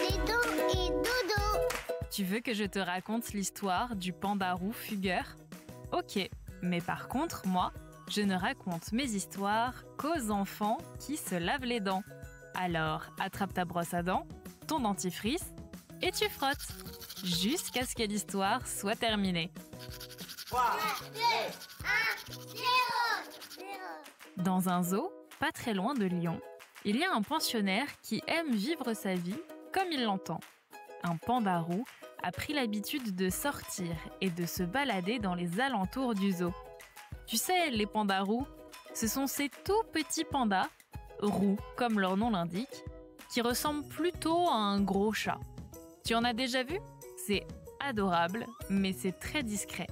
Et dodo. Tu veux que je te raconte l'histoire du panda roux fugueur ? Ok, mais par contre, moi, je ne raconte mes histoires qu'aux enfants qui se lavent les dents. Alors, attrape ta brosse à dents, ton dentifrice, et tu frottes, jusqu'à ce que l'histoire soit terminée. 3, 2, 1, 0. Dans un zoo, pas très loin de Lyon, il y a un pensionnaire qui aime vivre sa vie comme il l'entend. Un panda roux a pris l'habitude de sortir et de se balader dans les alentours du zoo. Tu sais, les pandas roux, ce sont ces tout petits pandas, roux comme leur nom l'indique, qui ressemblent plutôt à un gros chat. Tu en as déjà vu ? C'est adorable, mais c'est très discret.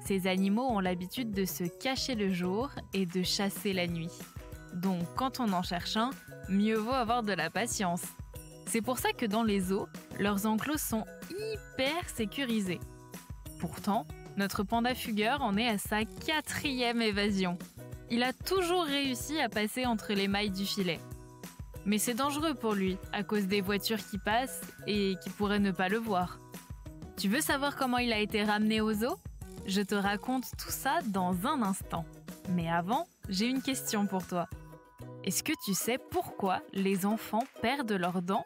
Ces animaux ont l'habitude de se cacher le jour et de chasser la nuit. Donc, quand on en cherche un, mieux vaut avoir de la patience. C'est pour ça que dans les zoos, leurs enclos sont hyper sécurisés. Pourtant, notre panda fugueur en est à sa 4e évasion. Il a toujours réussi à passer entre les mailles du filet. Mais c'est dangereux pour lui, à cause des voitures qui passent et qui pourraient ne pas le voir. Tu veux savoir comment il a été ramené au zoo ? Je te raconte tout ça dans un instant. Mais avant, j'ai une question pour toi. Est-ce que tu sais pourquoi les enfants perdent leurs dents ?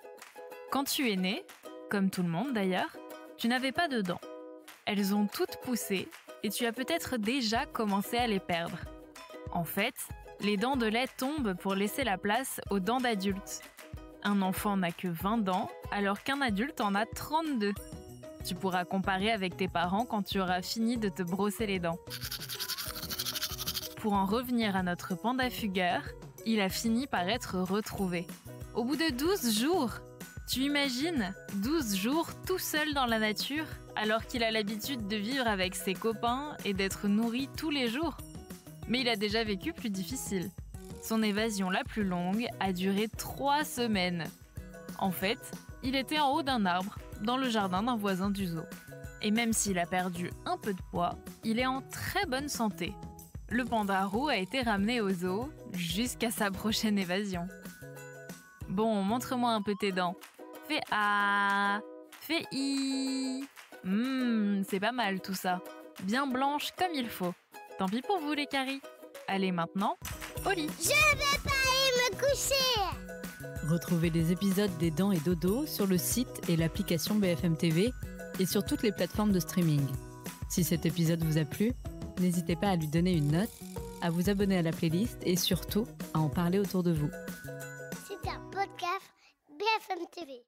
Quand tu es né, comme tout le monde d'ailleurs, tu n'avais pas de dents. Elles ont toutes poussé et tu as peut-être déjà commencé à les perdre. En fait, les dents de lait tombent pour laisser la place aux dents d'adultes. Un enfant n'a que 20 dents, alors qu'un adulte en a 32. Tu pourras comparer avec tes parents quand tu auras fini de te brosser les dents. Pour en revenir à notre panda fugueur, il a fini par être retrouvé. Au bout de 12 jours, tu imagines 12 jours tout seul dans la nature, alors qu'il a l'habitude de vivre avec ses copains et d'être nourri tous les jours. Mais il a déjà vécu plus difficile. Son évasion la plus longue a duré 3 semaines. En fait, il était en haut d'un arbre, dans le jardin d'un voisin du zoo. Et même s'il a perdu un peu de poids, il est en très bonne santé. Le panda roux a été ramené au zoo jusqu'à sa prochaine évasion. Bon, montre-moi un peu tes dents. Fais A, fais I. C'est pas mal tout ça. Bien blanche comme il faut. Tant pis pour vous les caries. Allez maintenant, au lit. Je vais pas aller me coucher. Retrouvez les épisodes des Dents et Dodo sur le site et l'application BFM TV et sur toutes les plateformes de streaming. Si cet épisode vous a plu, n'hésitez pas à lui donner une note, à vous abonner à la playlist et surtout à en parler autour de vous. C'est un podcast BFM TV.